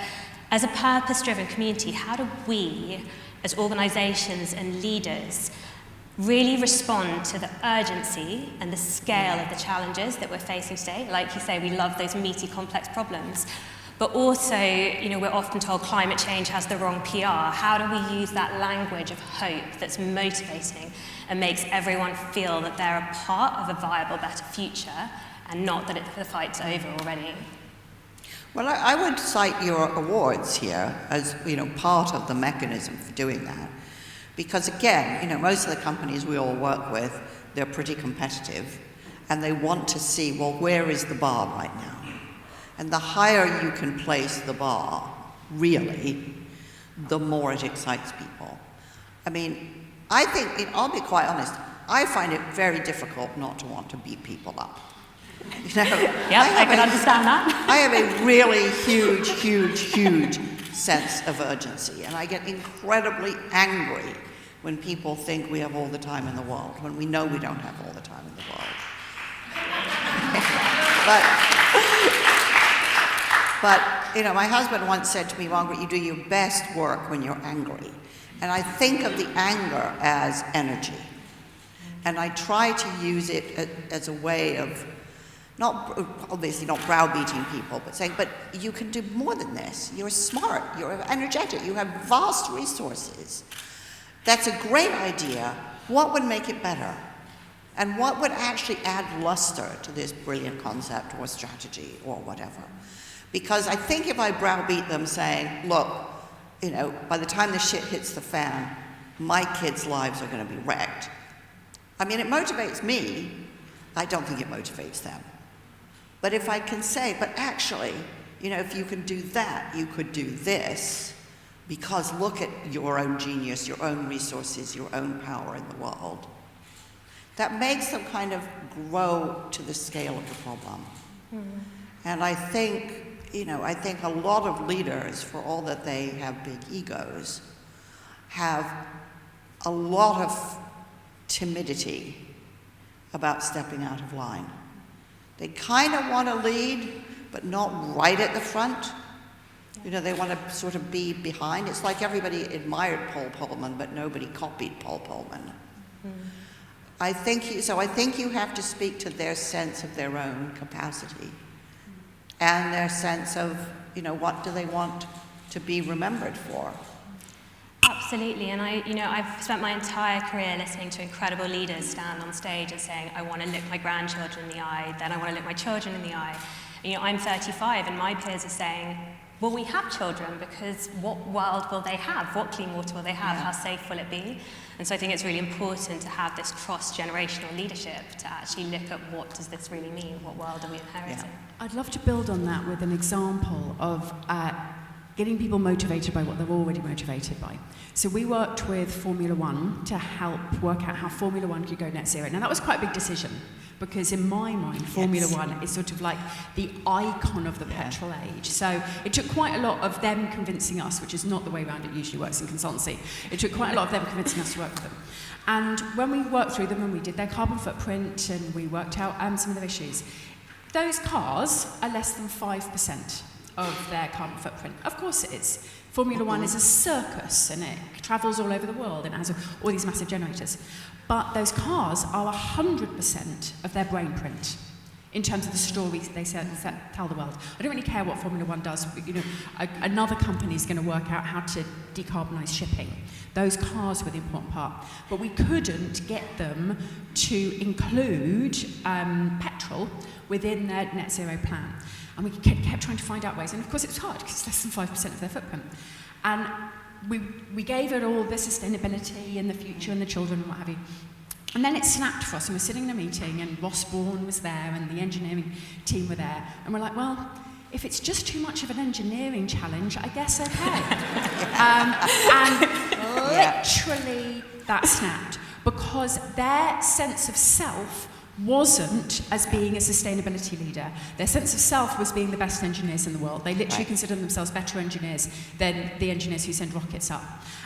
C: as a purpose-driven community, how do we, as organizations and leaders, really respond to the urgency and the scale of the challenges that we're facing today? Like you say, we love those meaty, complex problems. But also, you know, we're often told climate change has the wrong PR. How do we use that language of hope that's motivating and makes everyone feel that they're a part of a viable, better future, and not that the fight's over already?
D: Well, I would cite your awards here as, you know, part of the mechanism for doing that. Because again, you know, most of the companies we all work with, they're pretty competitive, and they want to see, well, where is the bar right now? And the higher you can place the bar, really, the more it excites people. I mean, I think, I'll be quite honest, I find it very difficult not to want to beat people up. You know,
C: I can understand that.
D: I have a really huge sense of urgency, and I get incredibly angry when people think we have all the time in the world, when we know we don't have all the time in the world. But, you know, my husband once said to me, Margaret, you do your best work when you're angry. And I think of the anger as energy. And I try to use it as a way of, obviously not browbeating people, but saying, but you can do more than this. You're smart, you're energetic, you have vast resources. That's a great idea. What would make it better? And what would actually add luster to this brilliant concept or strategy or whatever? Because I think if I browbeat them saying, look, you know, by the time the shit hits the fan, my kids' lives are going to be wrecked. I mean, it motivates me. I don't think it motivates them. But if I can say, but actually, you know, if you can do that, you could do this, because look at your own genius, your own resources, your own power in the world. That makes them kind of grow to the scale of the problem. Mm-hmm. And I think, you know, I think a lot of leaders, for all that they have big egos, have a lot of timidity about stepping out of line. They kind of want to lead, but not right at the front. You know, they want to sort of be behind. It's like everybody admired Paul Pullman, but nobody copied Paul Pullman. Mm. I think you have to speak to their sense of their own capacity and their sense of, you know, what do they want to be remembered for.
C: Absolutely, and I've spent my entire career listening to incredible leaders stand on stage and saying, I want to look my grandchildren in the eye, then I want to look my children in the eye. And, you know, I'm 35 and my peers are saying, well, we have children because what world will they have? What clean water will they have? Yeah. How safe will it be? And so I think it's really important to have this cross-generational leadership to actually look at what does this really mean? What world are we inheriting?
H: Yeah. I'd love to build on that with an example of getting people motivated by what they're already motivated by. So we worked with Formula One to help work out how Formula One could go net zero. Now that was quite a big decision because in my mind, Formula One is sort of like the icon of the petrol age. So it took quite a lot of them convincing us, which is not the way around it usually works in consultancy. It took quite a lot of them convincing us to work with them. And when we worked through them and we did their carbon footprint and we worked out some of their issues, those cars are less than 5% of their carbon footprint. Of course it is. Formula One is a circus and it travels all over the world and it has all these massive generators. But those cars are 100% of their brain print. in terms of the stories they tell the world. I don't really care what Formula One does. But, another company is going to work out how to decarbonise shipping. Those cars were the important part. But we couldn't get them to include petrol within their net zero plan. And we kept trying to find out ways. And of course it was hard because it's less than 5% of their footprint. And we gave it all the sustainability and the future and the children and what have you. And then it snapped for us, and we're sitting in a meeting, and Ross Bourne was there, and the engineering team were there, and we're like, well, if it's just too much of an engineering challenge, I guess okay. And literally that snapped, because their sense of self wasn't as being a sustainability leader. Their sense of self was being the best engineers in the world. They literally consider themselves better engineers than the engineers who send rockets up.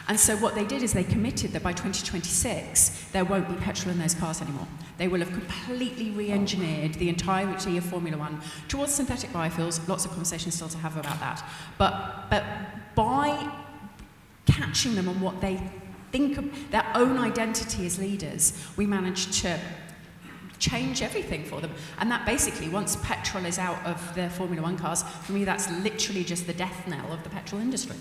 H: And so what they did is they committed that by 2026, there won't be petrol in those cars anymore. They will have completely re-engineered the entirety of Formula One towards synthetic biofuels. Lots of conversations still to have about that. But by catching them on what they think of their own identity as leaders, we managed to change everything for them. And that basically, once petrol is out of the Formula One cars, for me that's literally just the death knell of the petrol industry.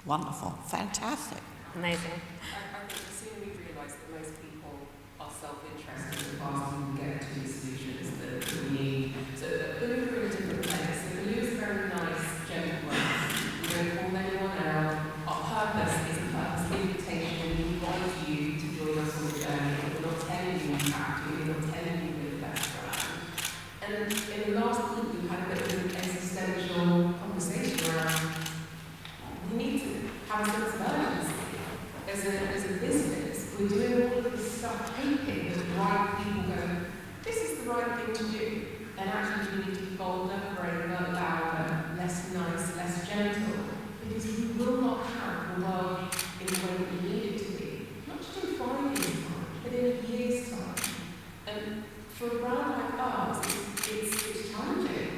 D: Wonderful. Fantastic.
C: Amazing.
G: I think the sooner we realise that most people are self-interested, the faster we can get to the solutions that we need. So Belu are in a different place. So Belu is a very nice, gentle place. We don't call anyone out. Our purpose is a purpose invitation. We invite you to join us on the journey. We're not telling you you have to. We're not telling you we're the best brand. And in the last week, we had a bit of an existential conversation around we need to have a sense of urgency. As a business, we're doing all of this stuff hoping that the right people go, this is the right thing to do. And actually we need to be bolder, braver, louder, less nice, less gentle. Because we will not have the world in the way that we need it to be. Not just in 5 years' time, but in a year's time. And for a brand like ours, it's challenging.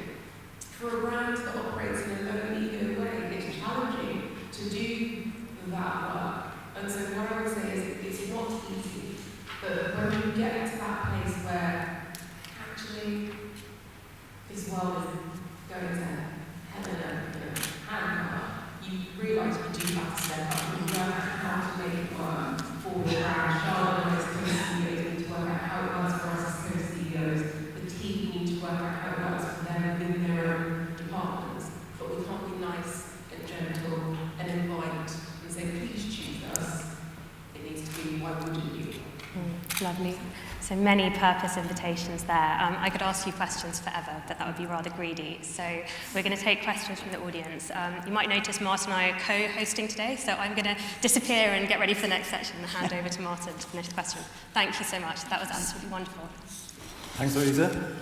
G: For a brand that operates in a low ego way, it's challenging to do that work. And so what I would say is it's not easy, but when you get to that place where actually this world is going to hell in a handcuff, you realise you do have to step up and learn how to make it work for the brand. Charlotte and I as co-CEOs need to work out how it works for us as co-CEOs. The team need to work out how it works for them within their own departments. But we can't be nice and gentle and invite and say, please choose us. It needs to be, why wouldn't you?
C: Lovely. So many purpose invitations there. I could ask you questions forever, but that would be rather greedy. So we're going to take questions from the audience. You might notice Martin and I are co-hosting today, so I'm going to disappear and get ready for the next section and hand over to Martin to finish the question. Thank you so much. That was absolutely wonderful.
B: Thanks, Louisa.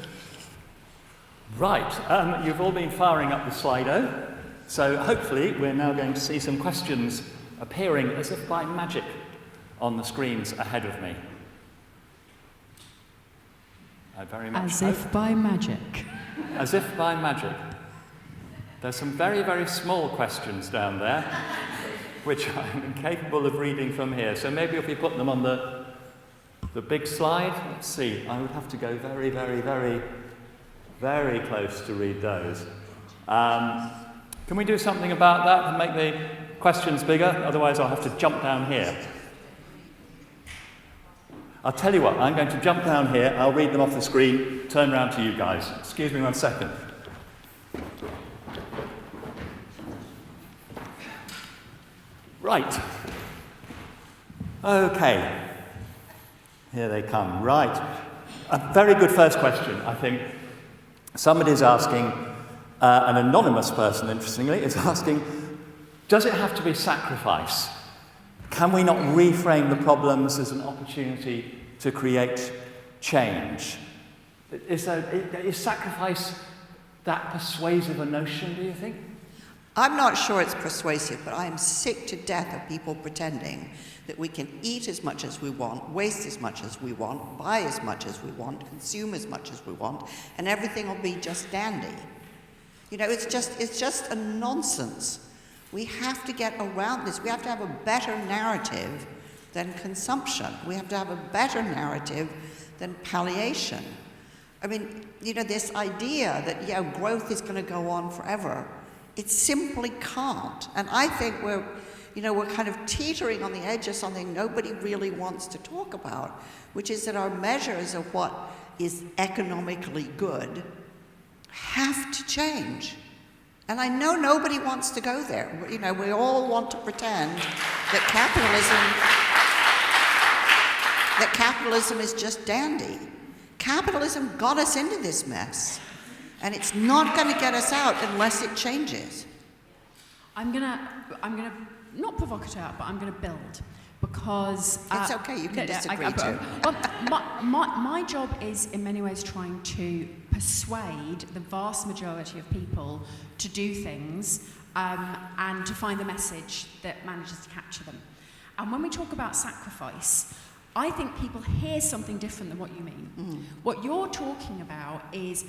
B: Right, you've all been firing up the Slido, so hopefully we're now going to see some questions appearing as if by magic on the screens ahead of me. I very much
H: As
B: hope.
H: if by magic.
B: As if by magic. There's some very, very small questions down there, which I'm incapable of reading from here, so maybe if we put them on the big slide, let's see, I would have to go very, very, very, very close to read those. Can we do something about that and make the questions bigger? Otherwise I'll have to jump down here. I'll tell you what, I'm going to jump down here, I'll read them off the screen, turn around to you guys. Excuse me 1 second. Right. Okay. Here they come. Right. A very good first question, I think. Somebody's asking, an anonymous person, interestingly, is asking, does it have to be sacrifice? Can we not reframe the problems as an opportunity to create change? Is sacrifice that persuasive a notion, do you think?
D: I'm not sure it's persuasive, but I am sick to death of people pretending that we can eat as much as we want, waste as much as we want, buy as much as we want, consume as much as we want, and everything will be just dandy. You know, it's just a nonsense. We have to get around this. We have to have a better narrative than consumption. We have to have a better narrative than palliation. I mean, this idea that, growth is going to go on forever, it simply can't. And I think we're kind of teetering on the edge of something nobody really wants to talk about, which is that our measures of what is economically good have to change. And I know nobody wants to go there. We all want to pretend that capitalism is just dandy. Capitalism got us into this mess, and it's not going to get us out unless it changes.
H: I'm gonna not provoke it out, but I'm gonna build, because
D: it's okay. You can disagree too.
H: Well, my job is in many ways trying to persuade the vast majority of people to do things and to find the message that manages to capture them. And when we talk about sacrifice, I think people hear something different than what you mean. What you're talking about is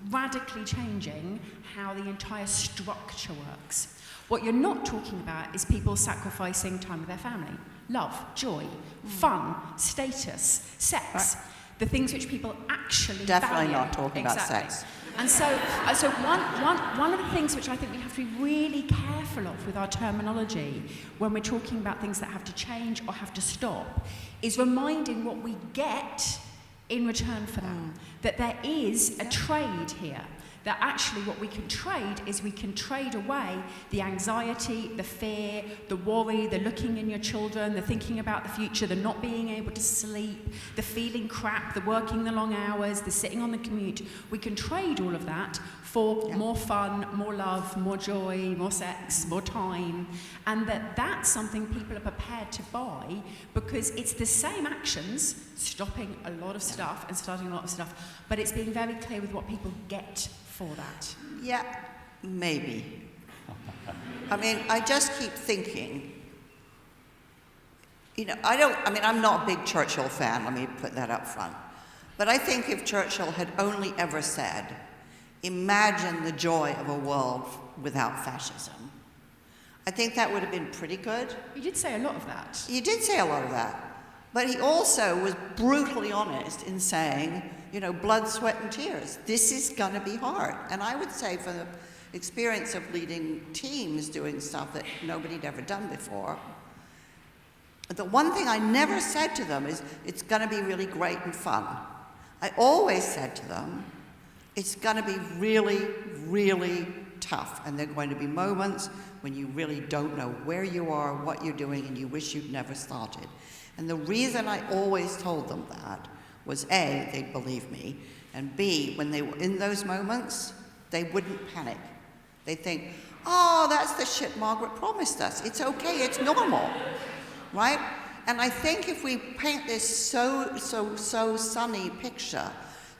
H: radically changing how the entire structure works. What you're not talking about is people sacrificing time with their family, love, joy, fun, status, sex, the things which people actually
D: Definitely
H: value.
D: not talking about sex.
H: And so one of the things which I think we have to be really careful of with our terminology when we're talking about things that have to change or have to stop is reminding what we get in return for that. That there is a trade here. That actually what we can trade is we can trade away the anxiety, the fear, the worry, the looking in your children, the thinking about the future, the not being able to sleep, the feeling crap, the working the long hours, the sitting on the commute. We can trade all of that for more fun, more love, more joy, more sex, more time. And that's something people are prepared to buy because it's the same actions, stopping a lot of stuff and starting a lot of stuff, but it's being very clear with what people get for that.
D: Yeah, maybe. I mean, I just keep thinking, I'm not a big Churchill fan, let me put that up front. But I think if Churchill had only ever said, imagine the joy of a world without fascism, I think that would have been pretty good.
H: He did say a lot of that.
D: He did say a lot of that. But he also was brutally honest in saying, blood, sweat, and tears. This is going to be hard. And I would say from the experience of leading teams doing stuff that nobody had ever done before, the one thing I never said to them is, it's going to be really great and fun. I always said to them, it's going to be really, really tough. And there are going to be moments when you really don't know where you are, what you're doing, and you wish you'd never started. And the reason I always told them that was A, they'd believe me, and B, when they were in those moments, they wouldn't panic. They'd think, oh, that's the shit Margaret promised us. It's okay, it's normal, right? And I think if we paint this so sunny picture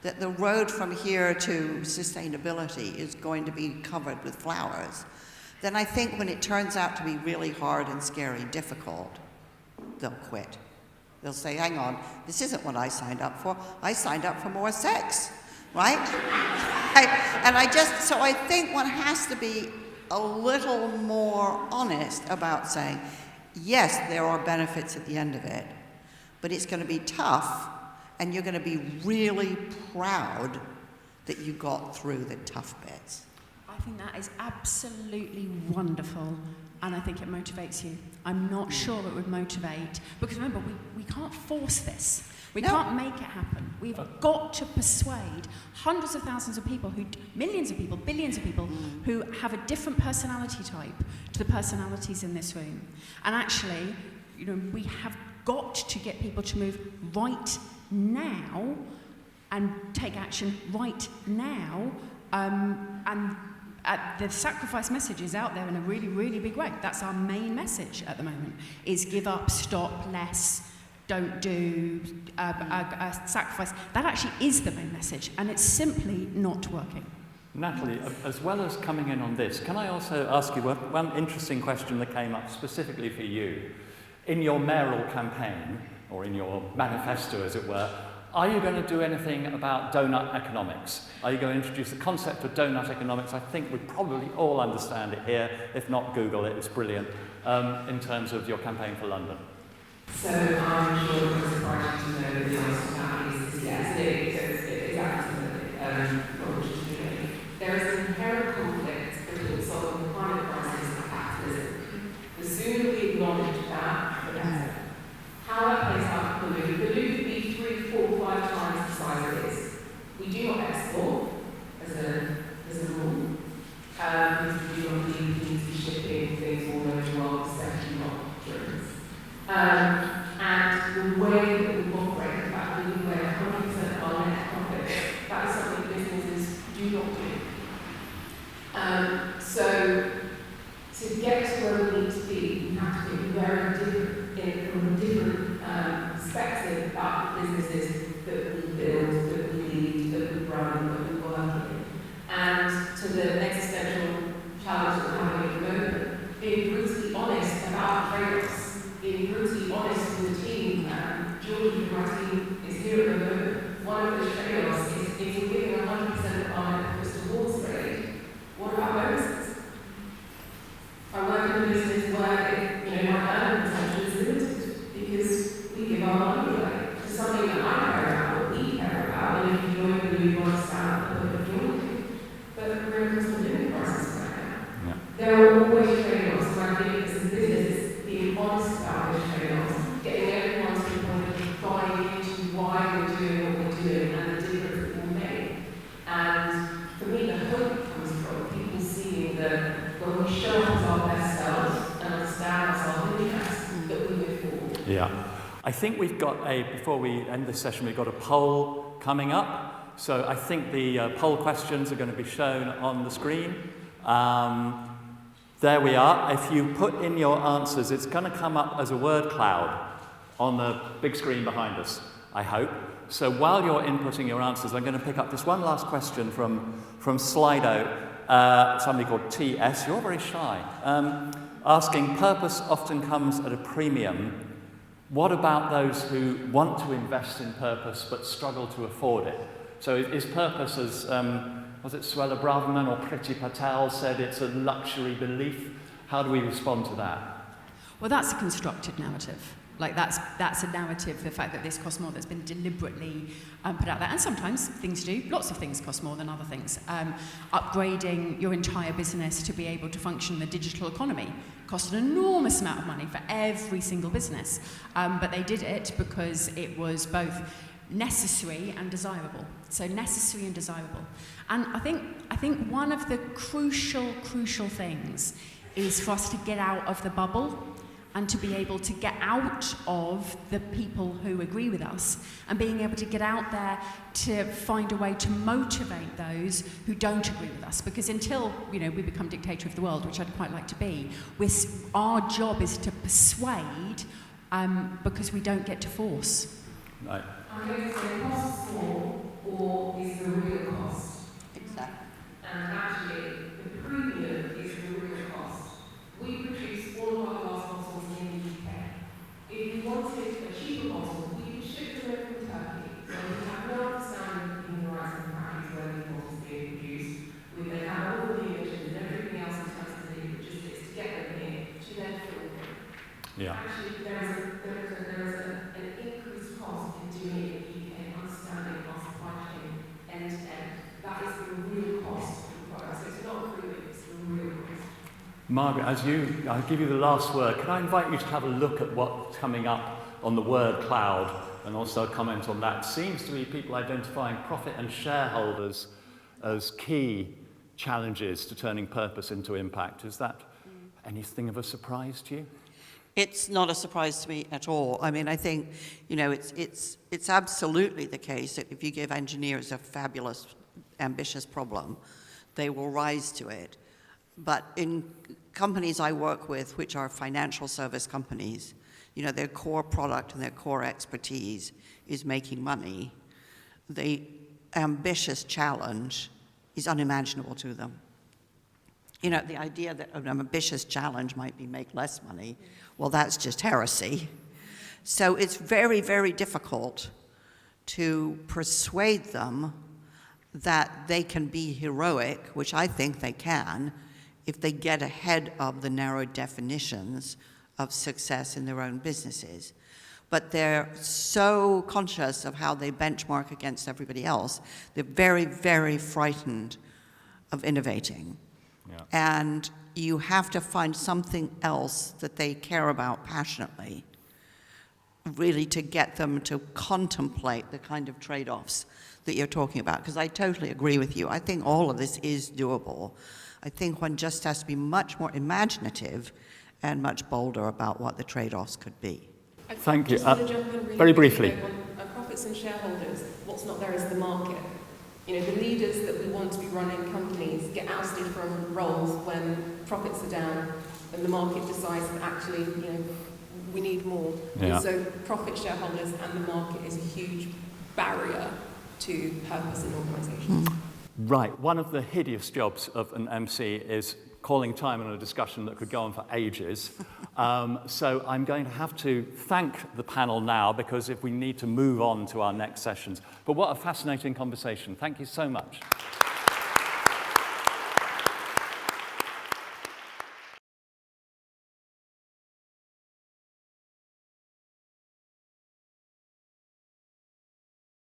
D: that the road from here to sustainability is going to be covered with flowers, then I think when it turns out to be really hard and scary, difficult, they'll quit. They'll say, hang on, this isn't what I signed up for. I signed up for more sex, right? So I think one has to be a little more honest about saying, yes, there are benefits at the end of it, but it's going to be tough, and you're going to be really proud that you got through the tough bits.
H: I think that is absolutely wonderful, and I think it motivates you. I'm not sure it would motivate, because remember, we can't force this. We can't make it happen. We've got to persuade hundreds of thousands of people, millions of people, billions of people, who have a different personality type to the personalities in this room. And actually, we have got to get people to move right now and take action right now, and the sacrifice message is out there in a really, really big way. That's our main message at the moment, is give up, stop, less, don't do, sacrifice. That actually is the main message, and it's simply not working.
B: Natalie, as well as coming in on this, can I also ask you one interesting question that came up specifically for you? In your mayoral campaign, or in your manifesto, as it were, are you going to do anything about donut economics? Are you going to introduce the concept of donut economics? I think we probably all understand it here. If not, Google it. It's brilliant in terms of your campaign for London.
G: So I'm sure it's surprising to know that the answer to that is yes. It's exactly which is doing. There is an inherent conflict between solving the climate crisis and capitalism. The sooner we acknowledge that, the better. How that plays out for Belu could be 3, 4, 5 times the size it is. We do not export as a rule. Because we do not need to be shipping things all over the world, especially not drinks. And the way that we operate, the fact that we wear 100% of our net profits, that is something businesses do not do. So to get to where we need to be, we have to be very different from a different perspective about the businesses that we build, that we lead, that we run, that we work in. And to the existential challenge that we're having at the moment, being brutally honest about trade-offs, being brutally honest with the team. Georgie from my team is here at the moment. One of those trade-offs is if we're giving 100% of our efforts towards trade, what about bonuses? I work in a business where my earning potential is limited because we give our money away to something that I care about, what we care about, and if you join Belu, you understand what we're doing. But we're in a cost of living crisis right now. Yeah. There are always trade-offs, so I think as a business, being honest about those trade-offs, getting everyone to the point of buying into why we're doing what we're doing and the difference that we'll make. And for me, the hope comes from people seeing that when we show up as our best selves and understand ourselves interests, that we move forward.
B: Yeah. I think we've got before we end this session, we've got a poll coming up. So I think the poll questions are going to be shown on the screen. There we are. If you put in your answers, it's going to come up as a word cloud on the big screen behind us, I hope. So while you're inputting your answers, I'm going to pick up just one last question from Slido, somebody called TS. You're very shy. Asking, purpose often comes at a premium. What about those who want to invest in purpose but struggle to afford it? So is purpose, as was it Suella Braverman or Priti Patel said, it's a luxury belief? How do we respond to that?
H: Well, that's a constructed narrative. Like that's a narrative, the fact that this costs more, that's been deliberately put out there. And sometimes things do. Lots of things cost more than other things. Upgrading your entire business to be able to function in the digital economy cost an enormous amount of money for every single business. But they did it because it was both necessary and desirable. So necessary and desirable. And I think one of the crucial things is for us to get out of the bubble and to be able to get out of the people who agree with us and being able to get out there to find a way to motivate those who don't agree with us. Because until we become dictator of the world, which I'd quite like to be, our job is to persuade because we don't get to force.
B: Right.
G: I'm going to say costs more, or is the real cost.
D: Exactly.
G: And actually, the premium is the real cost. We produce all of our glass bottles in the UK. If we wanted a cheaper bottle, we could ship them over from Turkey. So we have no understanding of human rights and factories where these bottles are being produced. We then have all the emissions and everything else in terms of the logistics to get them here to then fill them.
B: Yeah.
G: Actually, there is an increased cost in doing it in the UK, understanding our supply chain end to end. That is the real cost of the product. So it's not a premium, it's the real cost.
B: Margaret, I'll give you the last word. Can I invite you to have a look at what's coming up on the word cloud and also a comment on that? It seems to be people identifying profit and shareholders as key challenges to turning purpose into impact. Is that anything of a surprise to you?
D: It's not a surprise to me at all. I mean, I think, it's absolutely the case that if you give engineers a fabulous, ambitious problem, they will rise to it. But in companies I work with, which are financial service companies, their core product and their core expertise is making money. The ambitious challenge is unimaginable to them. The idea that an ambitious challenge might be make less money, well, that's just heresy. So it's very, very difficult to persuade them that they can be heroic, which I think they can, if they get ahead of the narrow definitions of success in their own businesses. but they're so conscious of how they benchmark against everybody else. They're very, very frightened of innovating.
B: Yeah.
D: And you have to find something else that they care about passionately, really, to get them to contemplate the kind of trade-offs that you're talking about. Because I totally agree with you. I think all of this is doable. I think one just has to be much more imaginative and much bolder about what the trade-offs could be.
B: Thank you.
G: Just want to jump in
B: Very briefly.
G: On profits and shareholders, what's not there is the market. You know, the leaders that we want to be running companies get ousted from roles when profits are down and the market decides that actually, you know, we need more.
B: Yeah.
G: And so profit shareholders and the market is a huge barrier to purpose in organisations.
B: Right. One of the hideous jobs of an MC is calling time on a discussion that could go on for ages. So I'm going to have to thank the panel now, because if we need to move on to our next sessions. But what a fascinating conversation. Thank you so much.